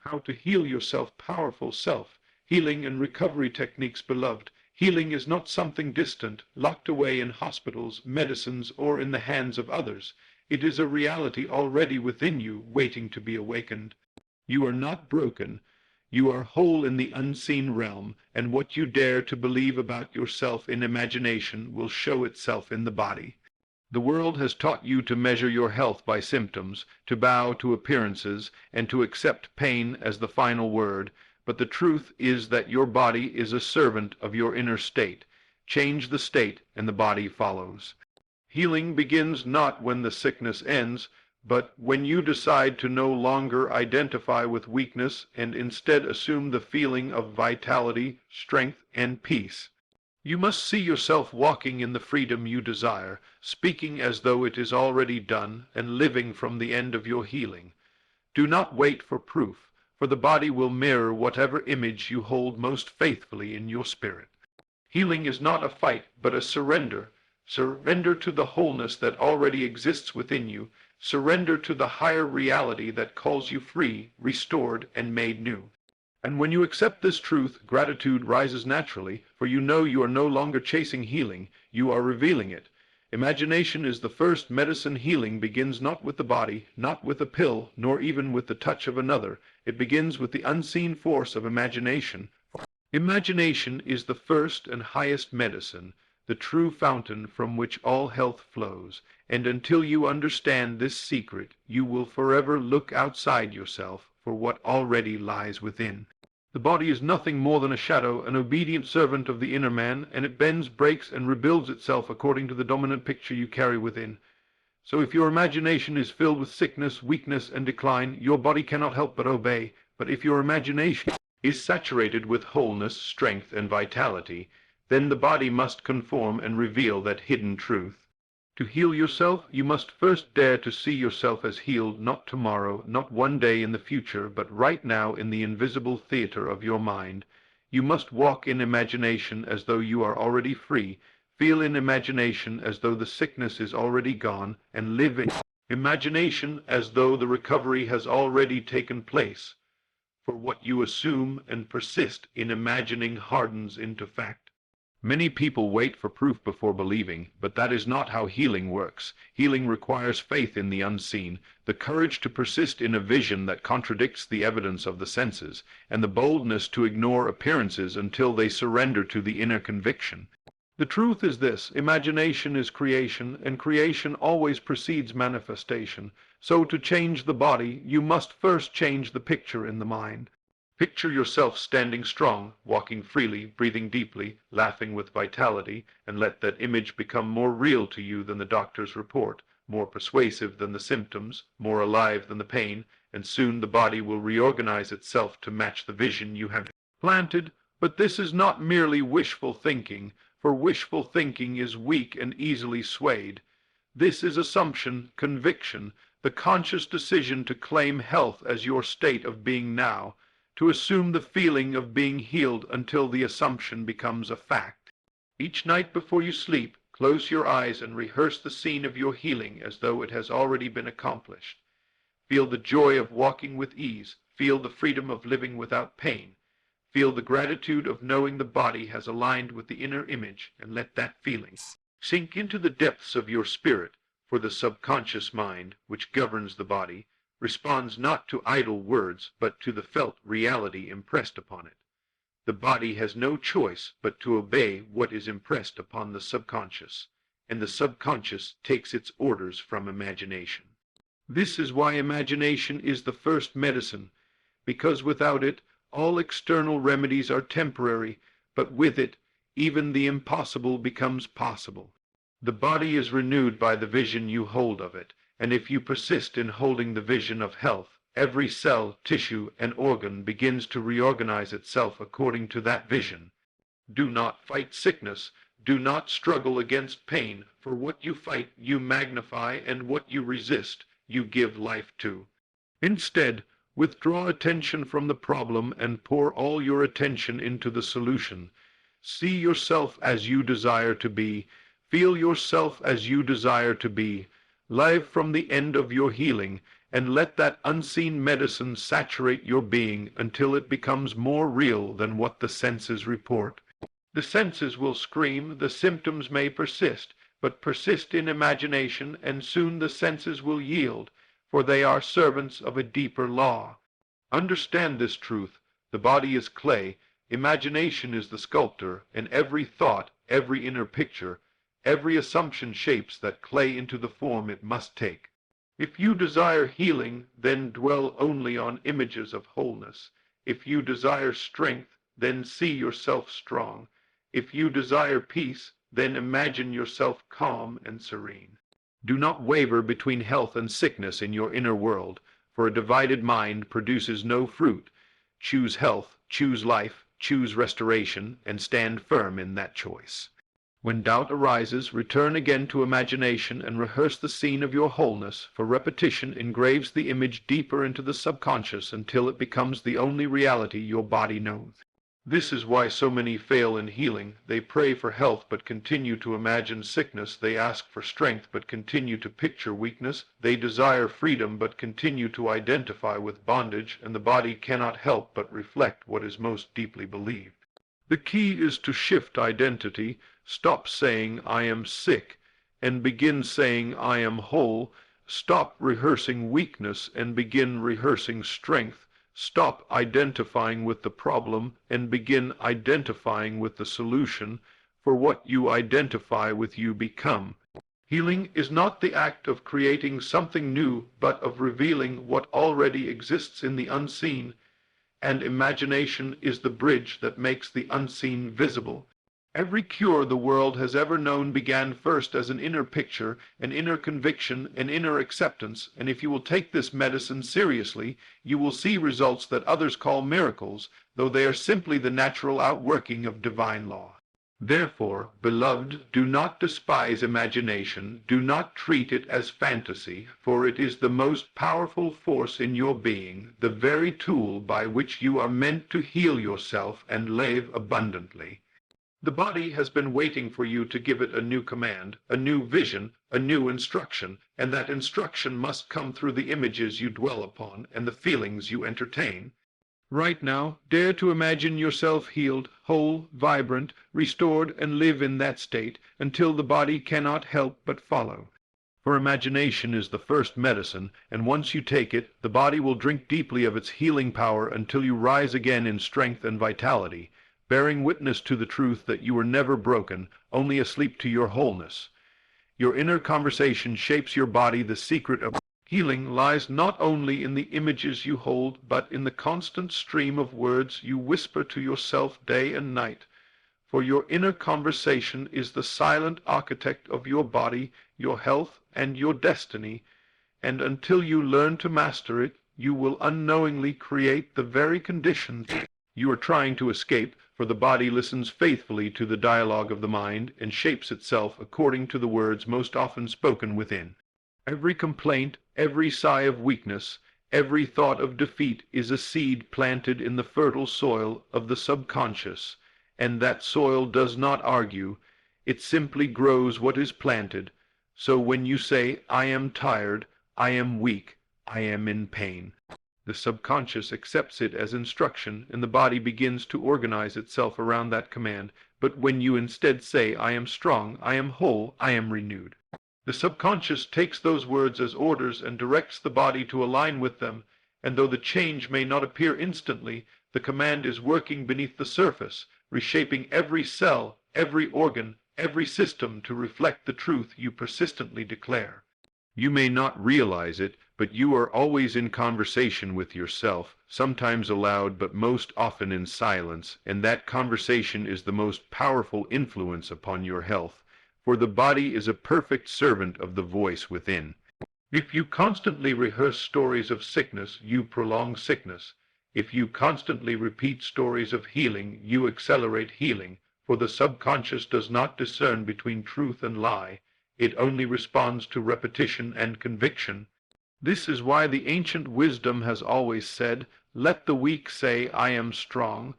How to heal yourself, powerful self. Healing and recovery techniques, beloved. Healing is not something distant, locked away in hospitals, medicines, or in the hands of others. It is a reality already within you, waiting to be awakened. You are not broken. You are whole in the unseen realm, and what you dare to believe about yourself in imagination will show itself in the body. The world has taught you to measure your health by symptoms, to bow to appearances, and to accept pain as the final word, but the truth is that your body is a servant of your inner state. Change the state, and the body follows. Healing begins not when the sickness ends, but when you decide to no longer identify with weakness and instead assume the feeling of vitality, strength, and peace. You must see yourself walking in the freedom you desire, speaking as though it is already done, and living from the end of your healing. Do not wait for proof, for the body will mirror whatever image you hold most faithfully in your spirit. Healing is not a fight, but a surrender. Surrender to the wholeness that already exists within you. Surrender to the higher reality that calls you free, restored, and made new. And when you accept this truth, gratitude rises naturally, for you know you are no longer chasing healing, you are revealing it. Imagination is the first medicine. Healing begins not with the body, not with a pill, nor even with the touch of another. It begins with the unseen force of imagination. Imagination is the first and highest medicine, the true fountain from which all health flows, and until you understand this secret, you will forever look outside yourself for what already lies within. The body is nothing more than a shadow, an obedient servant of the inner man, and it bends, breaks, and rebuilds itself according to the dominant picture you carry within. So if your imagination is filled with sickness, weakness, and decline, your body cannot help but obey. But if your imagination is saturated with wholeness, strength, and vitality, then the body must conform and reveal that hidden truth. To heal yourself, you must first dare to see yourself as healed, not tomorrow, not one day in the future, but right now in the invisible theater of your mind. You must walk in imagination as though you are already free, feel in imagination as though the sickness is already gone, and live in imagination as though the recovery has already taken place. For what you assume and persist in imagining hardens into fact. Many people wait for proof before believing, but that is not how healing works. Healing requires faith in the unseen, the courage to persist in a vision that contradicts the evidence of the senses, and the boldness to ignore appearances until they surrender to the inner conviction. The truth is this: imagination is creation, and creation always precedes manifestation. So to change the body, you must first change the picture in the mind. Picture yourself standing strong, walking freely, breathing deeply, laughing with vitality, and let that image become more real to you than the doctor's report, more persuasive than the symptoms, more alive than the pain, and soon the body will reorganize itself to match the vision you have planted. But this is not merely wishful thinking, for wishful thinking is weak and easily swayed. This is assumption, conviction, the conscious decision to claim health as your state of being now, to assume the feeling of being healed until the assumption becomes a fact. Each night before you sleep, close your eyes and rehearse the scene of your healing as though it has already been accomplished. Feel the joy of walking with ease. Feel the freedom of living without pain. Feel the gratitude of knowing the body has aligned with the inner image, and let that feeling sink into the depths of your spirit, for the subconscious mind, which governs the body, responds not to idle words, but to the felt reality impressed upon it. The body has no choice but to obey what is impressed upon the subconscious, and the subconscious takes its orders from imagination. This is why imagination is the first medicine, because without it, all external remedies are temporary, but with it, even the impossible becomes possible. The body is renewed by the vision you hold of it, and if you persist in holding the vision of health, every cell, tissue, and organ begins to reorganize itself according to that vision. Do not fight sickness. Do not struggle against pain, for what you fight you magnify, and what you resist you give life to. Instead, withdraw attention from the problem and pour all your attention into the solution. See yourself as you desire to be. Feel yourself as you desire to be. Live from the end of your healing, and let that unseen medicine saturate your being until it becomes more real than what the senses report. The senses will scream, the symptoms may persist, but persist in imagination, and soon the senses will yield, for they are servants of a deeper law. Understand this truth: the body is clay, imagination is the sculptor, and every thought, every inner picture, every assumption shapes that clay into the form it must take. If you desire healing, then dwell only on images of wholeness. If you desire strength, then see yourself strong. If you desire peace, then imagine yourself calm and serene. Do not waver between health and sickness in your inner world, for a divided mind produces no fruit. Choose health, choose life, choose restoration, and stand firm in that choice. When doubt arises, return again to imagination and rehearse the scene of your wholeness, for repetition engraves the image deeper into the subconscious until it becomes the only reality your body knows. This is why so many fail in healing. They pray for health but continue to imagine sickness. They ask for strength but continue to picture weakness. They desire freedom but continue to identify with bondage, and the body cannot help but reflect what is most deeply believed. The key is to shift identity. Stop saying, "I am sick," and begin saying, "I am whole." Stop rehearsing weakness and begin rehearsing strength. Stop identifying with the problem and begin identifying with the solution, for what you identify with you become. Healing is not the act of creating something new, but of revealing what already exists in the unseen, and imagination is the bridge that makes the unseen visible. Every cure the world has ever known began first as an inner picture, an inner conviction, an inner acceptance, and if you will take this medicine seriously, you will see results that others call miracles, though they are simply the natural outworking of divine law. Therefore, beloved, do not despise imagination, do not treat it as fantasy, for it is the most powerful force in your being, the very tool by which you are meant to heal yourself and live abundantly. The body has been waiting for you to give it a new command, a new vision, a new instruction, and that instruction must come through the images you dwell upon and the feelings you entertain. Right now, dare to imagine yourself healed, whole, vibrant, restored, and live in that state until the body cannot help but follow. For imagination is the first medicine, and once you take it, the body will drink deeply of its healing power until you rise again in strength and vitality, bearing witness to the truth that you were never broken, only asleep to your wholeness. Your inner conversation shapes your body. The secret of healing lies not only in the images you hold, but in the constant stream of words you whisper to yourself day and night. For your inner conversation is the silent architect of your body, your health, and your destiny, and until you learn to master it, you will unknowingly create the very conditions you are trying to escape, for the body listens faithfully to the dialogue of the mind and shapes itself according to the words most often spoken within. Every complaint, every sigh of weakness, every thought of defeat is a seed planted in the fertile soil of the subconscious, and that soil does not argue, it simply grows what is planted. So when you say, "I am tired, I am weak, I am in pain," the subconscious accepts it as instruction, and the body begins to organize itself around that command. But when you instead say, "I am strong, I am whole, I am renewed," the subconscious takes those words as orders and directs the body to align with them, and though the change may not appear instantly, the command is working beneath the surface, reshaping every cell, every organ, every system to reflect the truth you persistently declare. You may not realize it, but you are always in conversation with yourself, sometimes aloud but most often in silence, and that conversation is the most powerful influence upon your health, for the body is a perfect servant of the voice within. If you constantly rehearse stories of sickness, you prolong sickness. If you constantly repeat stories of healing, you accelerate healing, for the subconscious does not discern between truth and lie. It only responds to repetition and conviction. This is why the ancient wisdom has always said, "Let the weak say, I am strong,"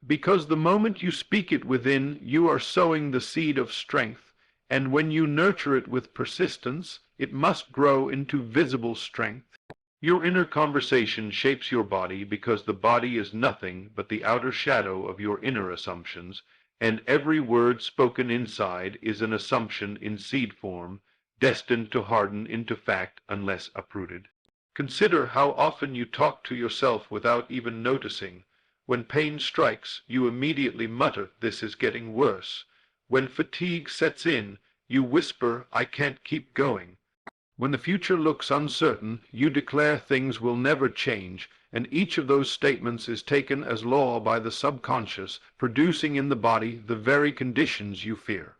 because the moment you speak it within, you are sowing the seed of strength, and when you nurture it with persistence, it must grow into visible strength. Your inner conversation shapes your body because the body is nothing but the outer shadow of your inner assumptions, and every word spoken inside is an assumption in seed form, destined to harden into fact unless uprooted. Consider how often you talk to yourself without even noticing. When pain strikes, you immediately mutter, "This is getting worse." When fatigue sets in, you whisper, "I can't keep going." When the future looks uncertain, you declare things will never change, and each of those statements is taken as law by the subconscious, producing in the body the very conditions you fear.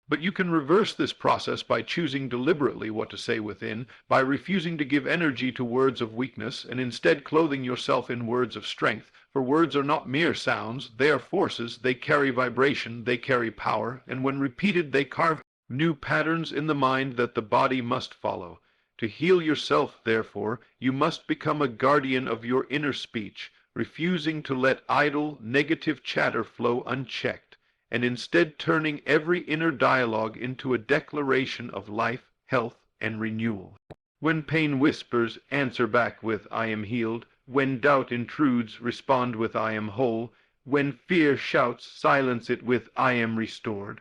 But you can reverse this process by choosing deliberately what to say within, by refusing to give energy to words of weakness, and instead clothing yourself in words of strength, for words are not mere sounds, they are forces, they carry vibration, they carry power, and when repeated they carve new patterns in the mind that the body must follow. To heal yourself, therefore, you must become a guardian of your inner speech, refusing to let idle, negative chatter flow unchecked, and instead turning every inner dialogue into a declaration of life, health, and renewal. When pain whispers, answer back with, "I am healed." When doubt intrudes, respond with, "I am whole." When fear shouts, silence it with, "I am restored."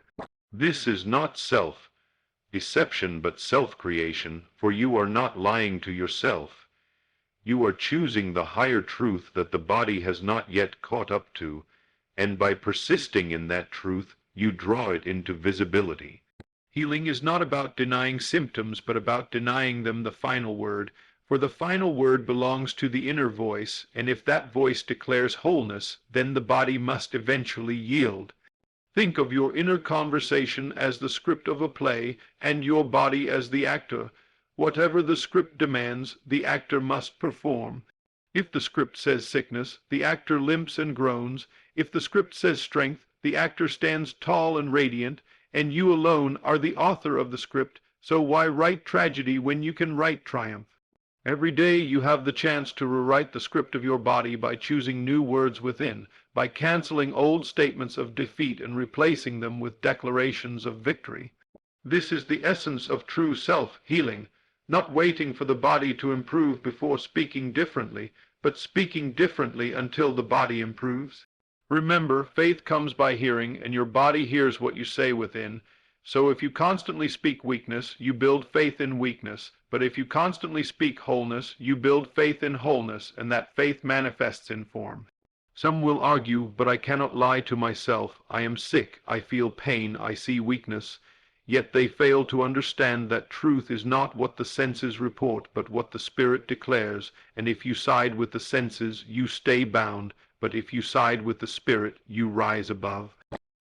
This is not self-deception but self-creation, for you are not lying to yourself. You are choosing the higher truth that the body has not yet caught up to, and by persisting in that truth, you draw it into visibility. Healing is not about denying symptoms, but about denying them the final word, for the final word belongs to the inner voice, and if that voice declares wholeness, then the body must eventually yield. Think of your inner conversation as the script of a play, and your body as the actor. Whatever the script demands, the actor must perform. If the script says sickness, the actor limps and groans. If the script says strength, the actor stands tall and radiant, and you alone are the author of the script, so why write tragedy when you can write triumph? Every day you have the chance to rewrite the script of your body by choosing new words within, by canceling old statements of defeat and replacing them with declarations of victory. This is the essence of true self-healing, not waiting for the body to improve before speaking differently, but speaking differently until the body improves. Remember, faith comes by hearing, and your body hears what you say within. So if you constantly speak weakness, you build faith in weakness. But if you constantly speak wholeness, you build faith in wholeness, and that faith manifests in form. Some will argue, "But I cannot lie to myself. I am sick, I feel pain, I see weakness." Yet they fail to understand that truth is not what the senses report, but what the spirit declares, and if you side with the senses, you stay bound, but if you side with the spirit, you rise above.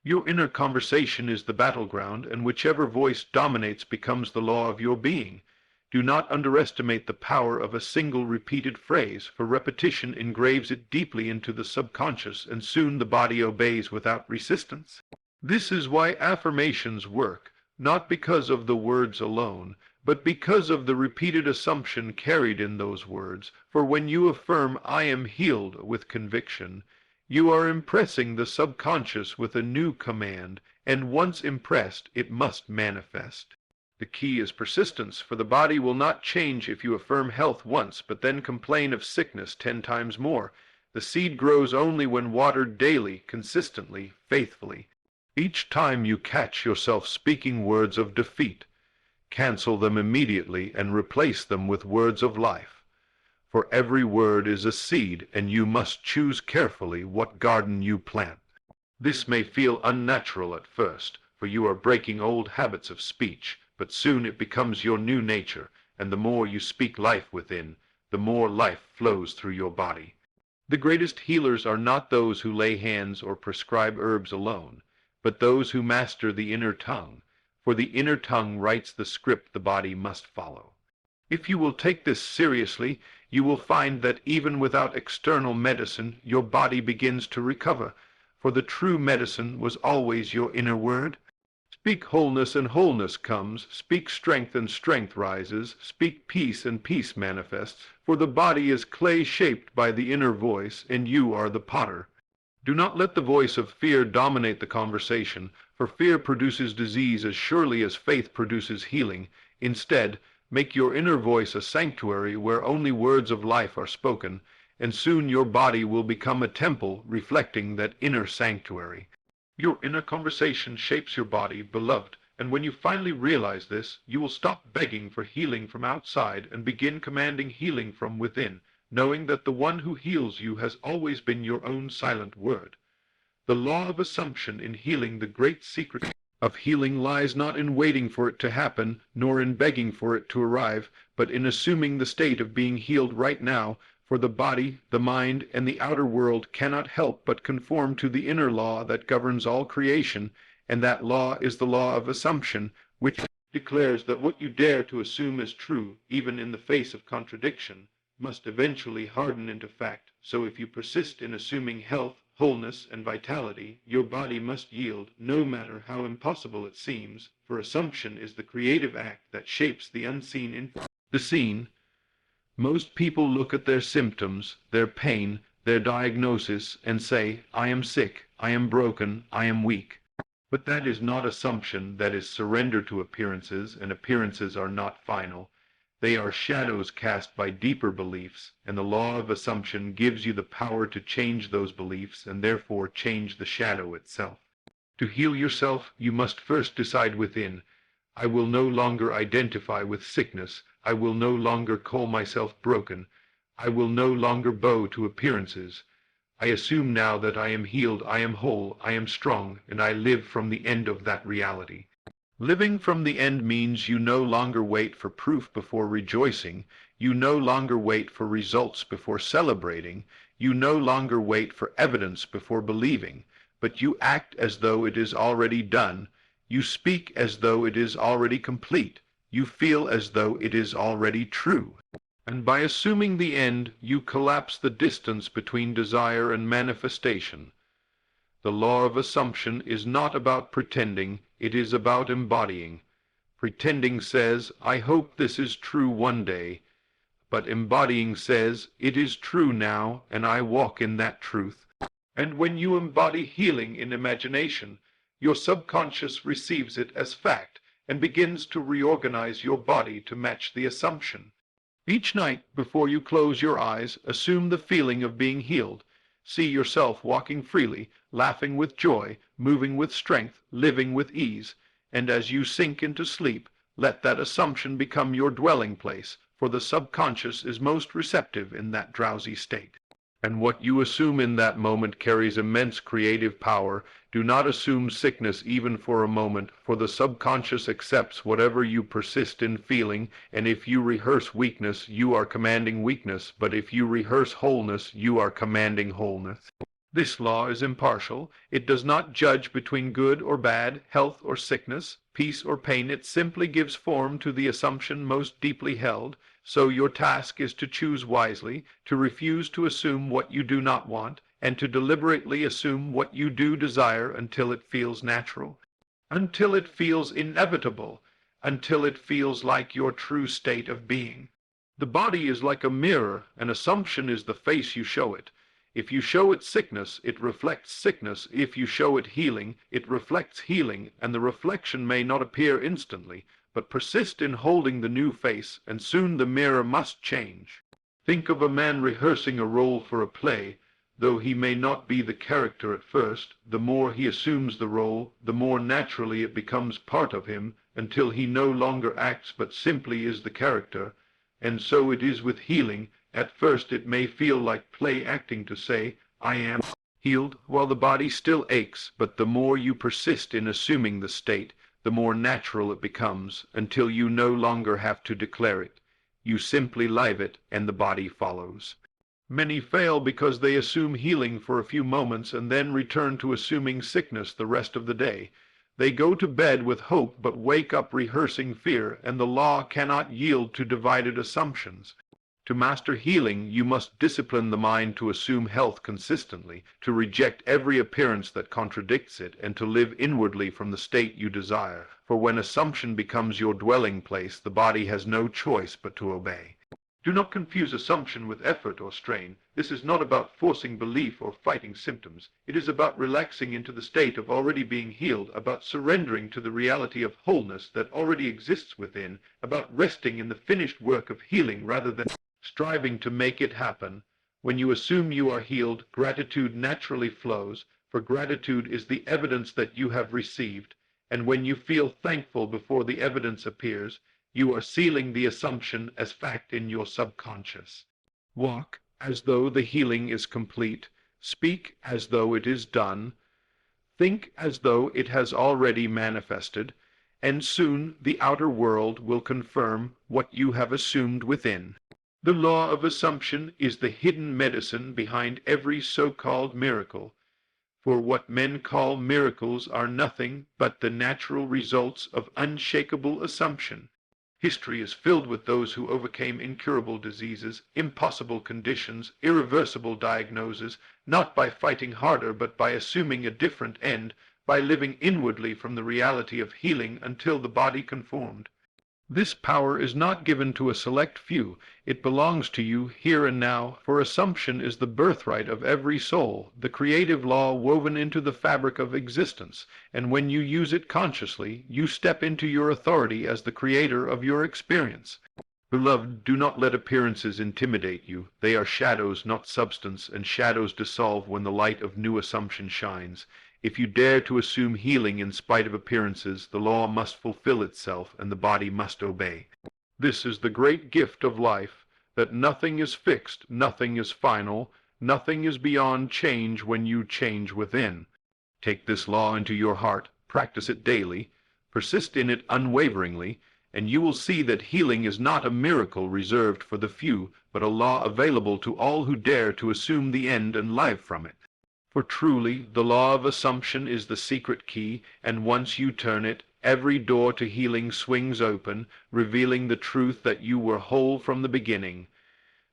Your inner conversation is the battleground, and whichever voice dominates becomes the law of your being. Do not underestimate the power of a single repeated phrase, for repetition engraves it deeply into the subconscious, and soon the body obeys without resistance. This is why affirmations work, not because of the words alone, but because of the repeated assumption carried in those words, for when you affirm, "I am healed," with conviction, you are impressing the subconscious with a new command, and once impressed, it must manifest. The key is persistence, for the body will not change if you affirm health once, but then complain of sickness 10 times more. The seed grows only when watered daily, consistently, faithfully. Each time you catch yourself speaking words of defeat, cancel them immediately and replace them with words of life. For every word is a seed, and you must choose carefully what garden you plant. This may feel unnatural at first, for you are breaking old habits of speech, but soon it becomes your new nature, and the more you speak life within, the more life flows through your body. The greatest healers are not those who lay hands or prescribe herbs alone, but those who master the inner tongue, for the inner tongue writes the script the body must follow. If you will take this seriously, you will find that even without external medicine, your body begins to recover, for the true medicine was always your inner word. Speak wholeness and wholeness comes, speak strength and strength rises, speak peace and peace manifests, for the body is clay shaped by the inner voice, and you are the potter. Do not let the voice of fear dominate the conversation, for fear produces disease as surely as faith produces healing. Instead, Make your inner voice a sanctuary where only words of life are spoken, and soon your body will become a temple reflecting that inner sanctuary. Your inner conversation shapes your body, beloved, and when you finally realize this, you will stop begging for healing from outside and begin commanding healing from within, knowing that the one who heals you has always been your own silent word. The law of assumption in healing, the great secret of healing, lies not in waiting for it to happen, nor in begging for it to arrive, but in assuming the state of being healed right now, for the body, the mind, and the outer world cannot help but conform to the inner law that governs all creation, and that law is the law of assumption, which declares that what you dare to assume as true, even in the face of contradiction, must eventually harden into fact. So if you persist in assuming health, wholeness, and vitality, your body must yield, no matter how impossible it seems, for assumption is the creative act that shapes the unseen into the seen. Most people look at their symptoms, their pain, their diagnosis, and say, I am sick, I am broken, I am weak. But that is not assumption, that is surrender to appearances, and appearances are not final. They are shadows cast by deeper beliefs, and the law of assumption gives you the power to change those beliefs and therefore change the shadow itself. To heal yourself, you must first decide within, I will no longer identify with sickness, I will no longer call myself broken, I will no longer bow to appearances. I assume now that I am healed, I am whole, I am strong, and I live from the end of that reality. Living from the end means you no longer wait for proof before rejoicing, you no longer wait for results before celebrating, you no longer wait for evidence before believing, but you act as though it is already done, you speak as though it is already complete, you feel as though it is already true. And by assuming the end, you collapse the distance between desire and manifestation. The law of assumption is not about pretending, it is about embodying. Pretending says, I hope this is true one day, but embodying says, it is true now, and I walk in that truth. And when you embody healing in imagination, your subconscious receives it as fact and begins to reorganize your body to match the assumption. Each night, before you close your eyes, assume the feeling of being healed. See yourself walking freely, laughing with joy, moving with strength, living with ease, and as you sink into sleep, let that assumption become your dwelling place, for the subconscious is most receptive in that drowsy state. And what you assume in that moment carries immense creative power. Do not assume sickness even for a moment, for the subconscious accepts whatever you persist in feeling, and if you rehearse weakness, you are commanding weakness, but if you rehearse wholeness, you are commanding wholeness. This law is impartial. It does not judge between good or bad, health or sickness, peace or pain. It simply gives form to the assumption most deeply held. So your task is to choose wisely, to refuse to assume what you do not want, and to deliberately assume what you do desire until it feels natural, until it feels inevitable, until it feels like your true state of being. The body is like a mirror, and assumption is the face you show it. If you show it sickness, it reflects sickness. If you show it healing, it reflects healing, and the reflection may not appear instantly, but persist in holding the new face, and soon the mirror must change. Think of a man rehearsing a role for a play. Though he may not be the character at first, the more he assumes the role, the more naturally it becomes part of him, until he no longer acts but simply is the character. And so it is with healing. At first it may feel like play acting to say, I am healed, while the body still aches, but the more you persist in assuming the state, the more natural it becomes, until you no longer have to declare it. You simply live it, and the body follows. Many fail because they assume healing for a few moments and then return to assuming sickness the rest of the day. They go to bed with hope but wake up rehearsing fear, and the law cannot yield to divided assumptions. To master healing, you must discipline the mind to assume health consistently, to reject every appearance that contradicts it, and to live inwardly from the state you desire. For when assumption becomes your dwelling place, the body has no choice but to obey. Do not confuse assumption with effort or strain. This is not about forcing belief or fighting symptoms. It is about relaxing into the state of already being healed, about surrendering to the reality of wholeness that already exists within, about resting in the finished work of healing rather than striving to make it happen. When you assume you are healed, gratitude naturally flows, for gratitude is the evidence that you have received, and when you feel thankful before the evidence appears, you are sealing the assumption as fact in your subconscious. Walk as though the healing is complete. Speak as though it is done. Think as though it has already manifested, and soon the outer world will confirm what you have assumed within. The law of assumption is the hidden medicine behind every so-called miracle. For what men call miracles are nothing but the natural results of unshakable assumption. History is filled with those who overcame incurable diseases, impossible conditions, irreversible diagnoses, not by fighting harder but by assuming a different end, by living inwardly from the reality of healing until the body conformed. This power is not given to a select few. It belongs to you here and now, for assumption is the birthright of every soul, the creative law woven into the fabric of existence, and when you use it consciously, you step into your authority as the creator of your experience. Beloved, do not let appearances intimidate you. They are shadows, not substance, and shadows dissolve when the light of new assumption shines. If you dare to assume healing in spite of appearances, the law must fulfill itself, and the body must obey. This is the great gift of life, that nothing is fixed, nothing is final, nothing is beyond change when you change within. Take this law into your heart, practice it daily, persist in it unwaveringly, and you will see that healing is not a miracle reserved for the few, but a law available to all who dare to assume the end and live from it. For truly, the law of assumption is the secret key, and once you turn it, every door to healing swings open, revealing the truth that you were whole from the beginning.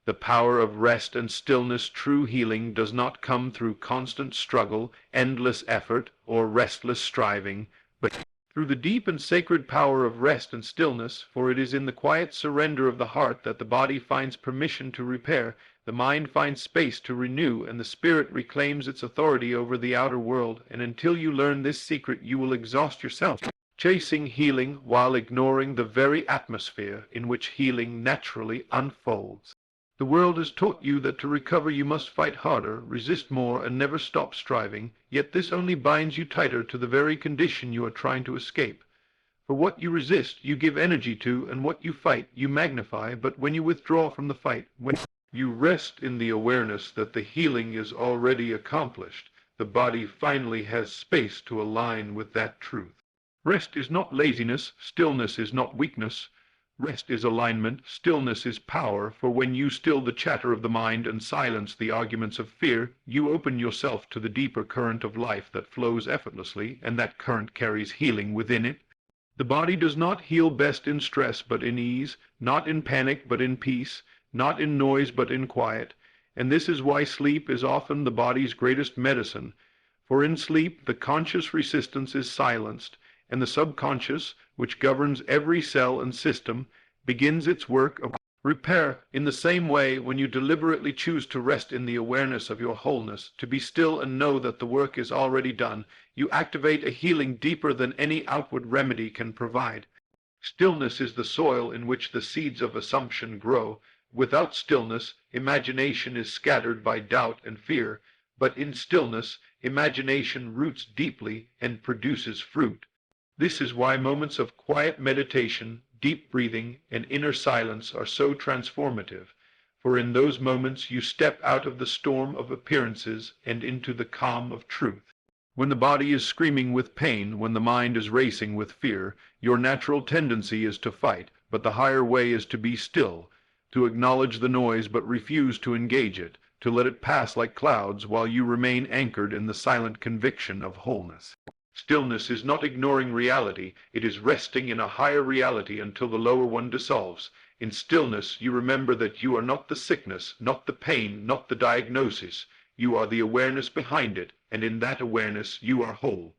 The power of rest and stillness, true healing, does not come through constant struggle, endless effort, or restless striving, but through the deep and sacred power of rest and stillness, for it is in the quiet surrender of the heart that the body finds permission to repair, the mind finds space to renew, and the spirit reclaims its authority over the outer world, and until you learn this secret you will exhaust yourself, chasing healing while ignoring the very atmosphere in which healing naturally unfolds. The world has taught you that to recover you must fight harder, resist more, and never stop striving, yet this only binds you tighter to the very condition you are trying to escape. For what you resist, you give energy to, and what you fight, you magnify, but when you withdraw from the fight, when you rest in the awareness that the healing is already accomplished, the body finally has space to align with that truth. Rest is not laziness, stillness is not weakness. Rest is alignment, stillness is power, for when you still the chatter of the mind and silence the arguments of fear, you open yourself to the deeper current of life that flows effortlessly, and that current carries healing within it. The body does not heal best in stress but in ease, not in panic but in peace, not in noise but in quiet, and this is why sleep is often the body's greatest medicine, for in sleep the conscious resistance is silenced, and the subconscious, which governs every cell and system, begins its work of repair. In the same way, when you deliberately choose to rest in the awareness of your wholeness, to be still and know that the work is already done, you activate a healing deeper than any outward remedy can provide. Stillness is the soil in which the seeds of assumption grow. Without stillness, imagination is scattered by doubt and fear, but in stillness, imagination roots deeply and produces fruit. This is why moments of quiet meditation, deep breathing, and inner silence are so transformative, for in those moments you step out of the storm of appearances and into the calm of truth. When the body is screaming with pain, when the mind is racing with fear, your natural tendency is to fight, but the higher way is to be still, to acknowledge the noise but refuse to engage it, to let it pass like clouds while you remain anchored in the silent conviction of wholeness. Stillness is not ignoring reality, it is resting in a higher reality until the lower one dissolves. In stillness you remember that you are not the sickness, not the pain, not the diagnosis. You are the awareness behind it, and in that awareness you are whole.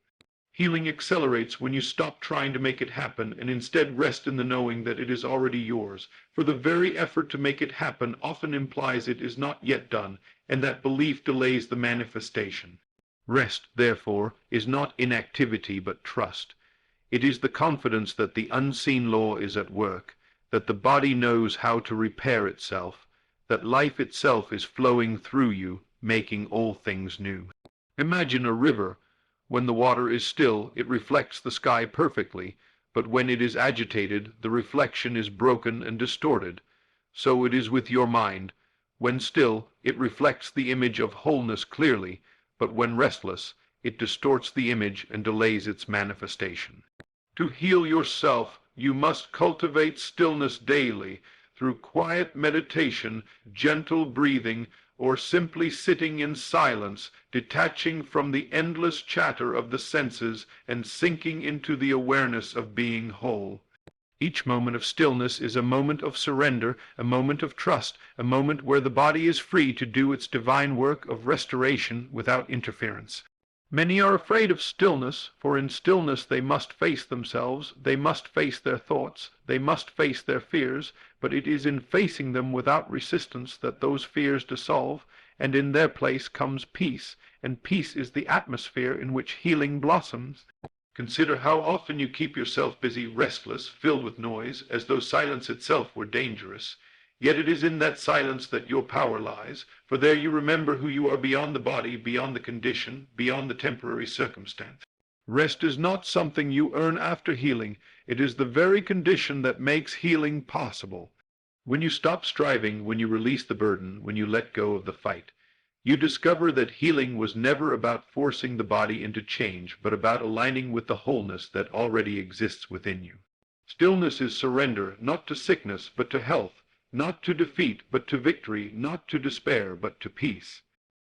Healing accelerates when you stop trying to make it happen and instead rest in the knowing that it is already yours, for the very effort to make it happen often implies it is not yet done, and that belief delays the manifestation. Rest, therefore, is not inactivity but trust. It is the confidence that the unseen law is at work, that the body knows how to repair itself, that life itself is flowing through you, making all things new. Imagine a river. When the water is still, it reflects the sky perfectly, but when it is agitated, the reflection is broken and distorted. So it is with your mind. When still, it reflects the image of wholeness clearly, but when restless, it distorts the image and delays its manifestation. To heal yourself, you must cultivate stillness daily through quiet meditation, gentle breathing, or simply sitting in silence, detaching from the endless chatter of the senses and sinking into the awareness of being whole. Each moment of stillness is a moment of surrender, a moment of trust, a moment where the body is free to do its divine work of restoration without interference. Many are afraid of stillness, for in stillness they must face themselves, they must face their thoughts, they must face their fears, but it is in facing them without resistance that those fears dissolve, and in their place comes peace, and peace is the atmosphere in which healing blossoms. Consider how often you keep yourself busy, restless, filled with noise, as though silence itself were dangerous. Yet it is in that silence that your power lies, for there you remember who you are beyond the body, beyond the condition, beyond the temporary circumstance. Rest is not something you earn after healing. It is the very condition that makes healing possible. When you stop striving, when you release the burden, when you let go of the fight, you discover that healing was never about forcing the body into change, but about aligning with the wholeness that already exists within you. Stillness is surrender, not to sickness, but to health, not to defeat, but to victory, not to despair, but to peace.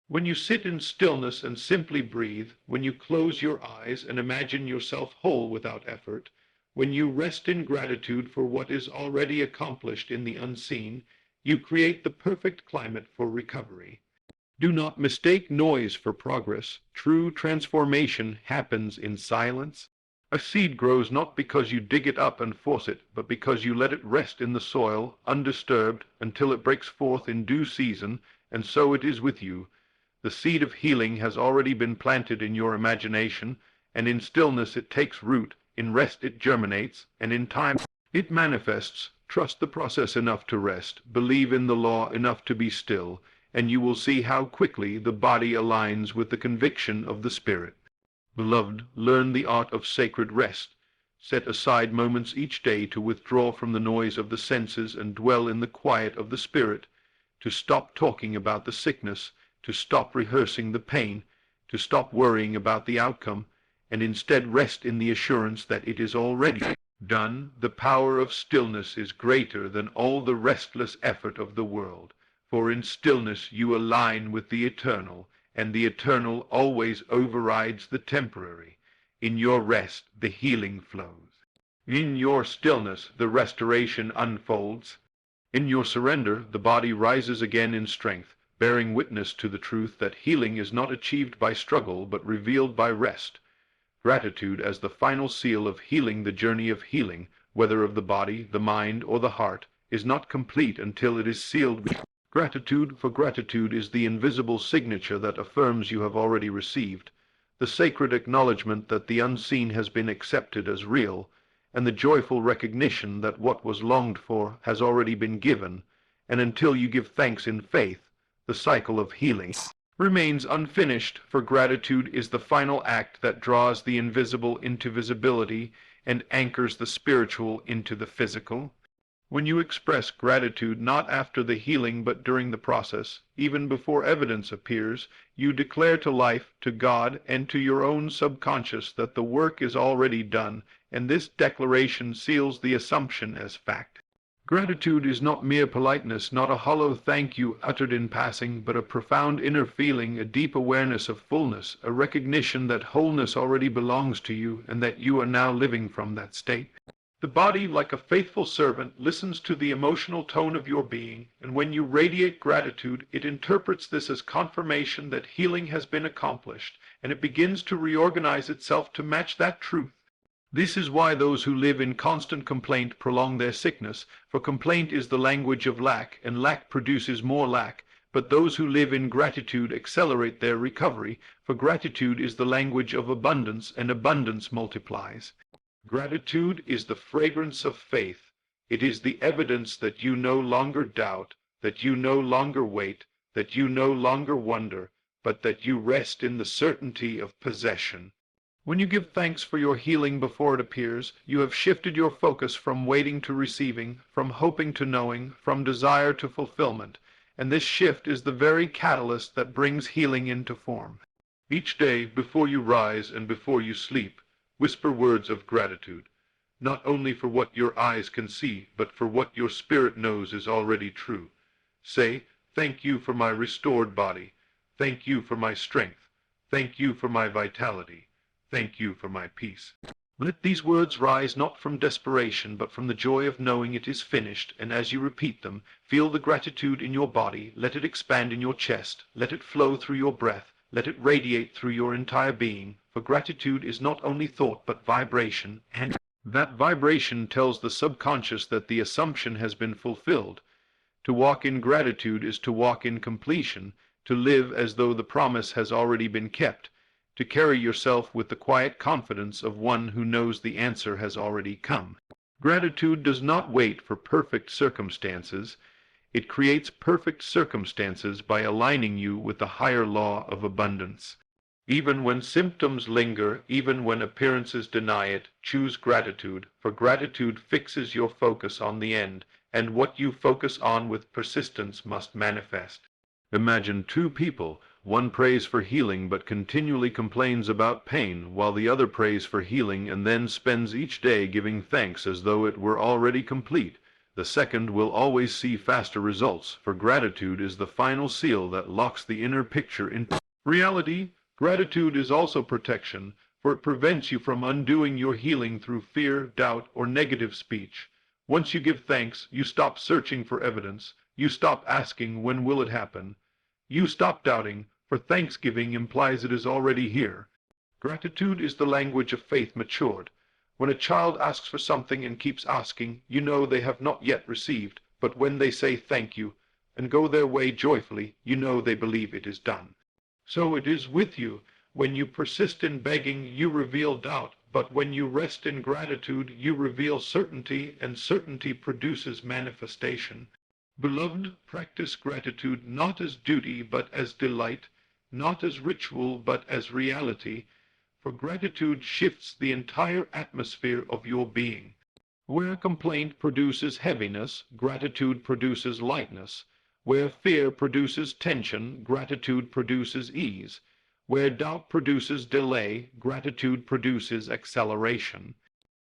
When you sit in stillness and simply breathe, when you close your eyes and imagine yourself whole without effort, when you rest in gratitude for what is already accomplished in the unseen, you create the perfect climate for recovery. Do not mistake noise for progress. True transformation happens in silence. A seed grows not because you dig it up and force it, but because you let it rest in the soil, undisturbed, until it breaks forth in due season, and so it is with you. The seed of healing has already been planted in your imagination, and in stillness it takes root, in rest it germinates, and in time it manifests. Trust the process enough to rest, believe in the law enough to be still, and you will see how quickly the body aligns with the conviction of the spirit. Beloved, learn the art of sacred rest. Set aside moments each day to withdraw from the noise of the senses and dwell in the quiet of the spirit, to stop talking about the sickness, to stop rehearsing the pain, to stop worrying about the outcome, and instead rest in the assurance that it is already done. The power of stillness is greater than all the restless effort of the world, for in stillness you align with the eternal, and the eternal always overrides the temporary. In your rest, the healing flows. In your stillness, the restoration unfolds. In your surrender, the body rises again in strength, bearing witness to the truth that healing is not achieved by struggle, but revealed by rest. Gratitude as the final seal of healing. The journey of healing, whether of the body, the mind, or the heart, is not complete until it is sealed with gratitude, for gratitude is the invisible signature that affirms you have already received, the sacred acknowledgement that the unseen has been accepted as real, and the joyful recognition that what was longed for has already been given, and until you give thanks in faith, the cycle of healing remains unfinished, for gratitude is the final act that draws the invisible into visibility and anchors the spiritual into the physical. When you express gratitude not after the healing but during the process, even before evidence appears, you declare to life, to God, and to your own subconscious that the work is already done, and this declaration seals the assumption as fact. Gratitude is not mere politeness, not a hollow thank you uttered in passing, but a profound inner feeling, a deep awareness of fullness, a recognition that wholeness already belongs to you, and that you are now living from that state. The body, like a faithful servant, listens to the emotional tone of your being, and when you radiate gratitude, it interprets this as confirmation that healing has been accomplished, and it begins to reorganize itself to match that truth. This is why those who live in constant complaint prolong their sickness, for complaint is the language of lack, and lack produces more lack. But those who live in gratitude accelerate their recovery, for gratitude is the language of abundance, and abundance multiplies. Gratitude is the fragrance of faith. It is the evidence that you no longer doubt, that you no longer wait, that you no longer wonder, but that you rest in the certainty of possession. When you give thanks for your healing before it appears, you have shifted your focus from waiting to receiving, from hoping to knowing, from desire to fulfillment, and this shift is the very catalyst that brings healing into form. Each day, before you rise and before you sleep, whisper words of gratitude, not only for what your eyes can see, but for what your spirit knows is already true. Say, "Thank you for my restored body. Thank you for my strength. Thank you for my vitality. Thank you for my peace." Let these words rise not from desperation, but from the joy of knowing it is finished, and as you repeat them, feel the gratitude in your body, let it expand in your chest, let it flow through your breath, let it radiate through your entire being, for gratitude is not only thought but vibration, and that vibration tells the subconscious that the assumption has been fulfilled. To walk in gratitude is to walk in completion, to live as though the promise has already been kept, to carry yourself with the quiet confidence of one who knows the answer has already come. Gratitude does not wait for perfect circumstances. It creates perfect circumstances by aligning you with the higher law of abundance. Even when symptoms linger, even when appearances deny it, choose gratitude, for gratitude fixes your focus on the end, and what you focus on with persistence must manifest. Imagine two people. One prays for healing but continually complains about pain, while the other prays for healing and then spends each day giving thanks as though it were already complete. The second will always see faster results, for gratitude is the final seal that locks the inner picture into reality. Gratitude is also protection, for it prevents you from undoing your healing through fear, doubt, or negative speech. Once you give thanks, you stop searching for evidence. You stop asking, "When will it happen?" You stop doubting, for thanksgiving implies it is already here. Gratitude is the language of faith matured. When a child asks for something and keeps asking, you know they have not yet received, but when they say thank you and go their way joyfully, you know they believe it is done. So it is with you. When you persist in begging, you reveal doubt, but when you rest in gratitude, you reveal certainty, and certainty produces manifestation. Beloved, practice gratitude not as duty but as delight, not as ritual but as reality, for gratitude shifts the entire atmosphere of your being. Where complaint produces heaviness, gratitude produces lightness. Where fear produces tension, gratitude produces ease. Where doubt produces delay, gratitude produces acceleration.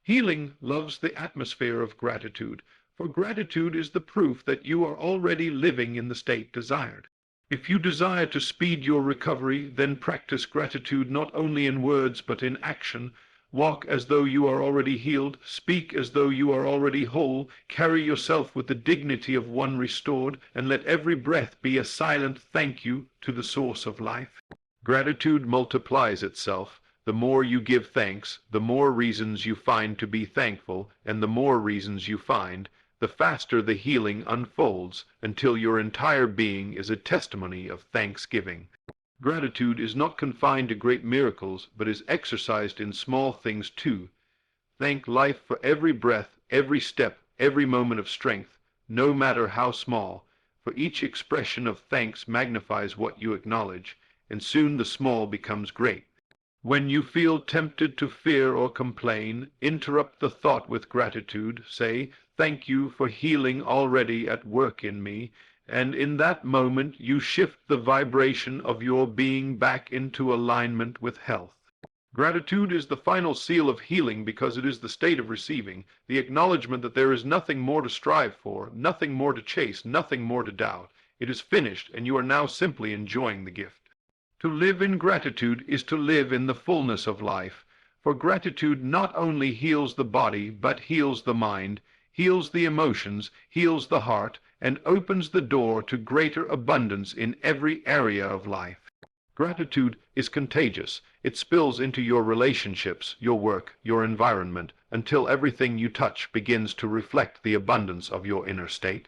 Healing loves the atmosphere of gratitude, for gratitude is the proof that you are already living in the state desired. If you desire to speed your recovery, then practice gratitude not only in words but in action. Walk as though you are already healed, speak as though you are already whole, carry yourself with the dignity of one restored, and let every breath be a silent thank you to the source of life. Gratitude multiplies itself. The more you give thanks, the more reasons you find to be thankful, and the more reasons you find, the faster the healing unfolds, until your entire being is a testimony of thanksgiving. Gratitude is not confined to great miracles, but is exercised in small things too. Thank life for every breath, every step, every moment of strength, no matter how small, for each expression of thanks magnifies what you acknowledge, and soon the small becomes great. When you feel tempted to fear or complain, interrupt the thought with gratitude. Say, "Thank you for healing already at work in me," and in that moment you shift the vibration of your being back into alignment with health. Gratitude is the final seal of healing because it is the state of receiving, the acknowledgement that there is nothing more to strive for, nothing more to chase, nothing more to doubt. It is finished, and you are now simply enjoying the gift. To live in gratitude is to live in the fullness of life, For gratitude not only heals the body, but heals the mind, heals the emotions, heals the heart, and opens the door to greater abundance in every area of life. Gratitude is contagious. It spills into your relationships, your work, your environment, until everything you touch begins to reflect the abundance of your inner state.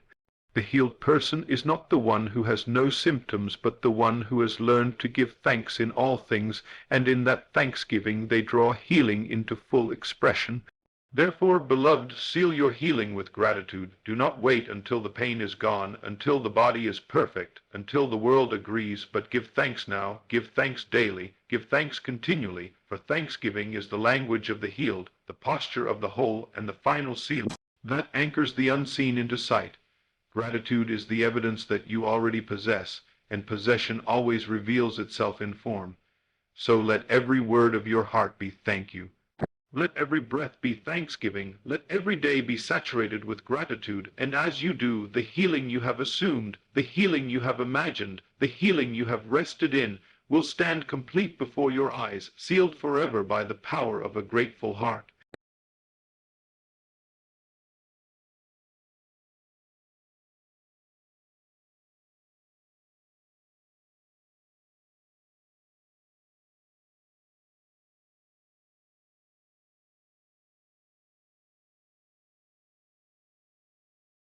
The healed person is not the one who has no symptoms, but the one who has learned to give thanks in all things, and in that thanksgiving they draw healing into full expression. Therefore, beloved, seal your healing with gratitude. Do not wait until the pain is gone, until the body is perfect, until the world agrees, but give thanks now, give thanks daily, give thanks continually, for thanksgiving is the language of the healed, the posture of the whole, and the final seal that anchors the unseen into sight. Gratitude is the evidence that you already possess, and possession always reveals itself in form. So let every word of your heart be thank you. Let every breath be thanksgiving. Let every day be saturated with gratitude. And as you do, the healing you have assumed, the healing you have imagined, the healing you have rested in, will stand complete before your eyes, sealed forever by the power of a grateful heart.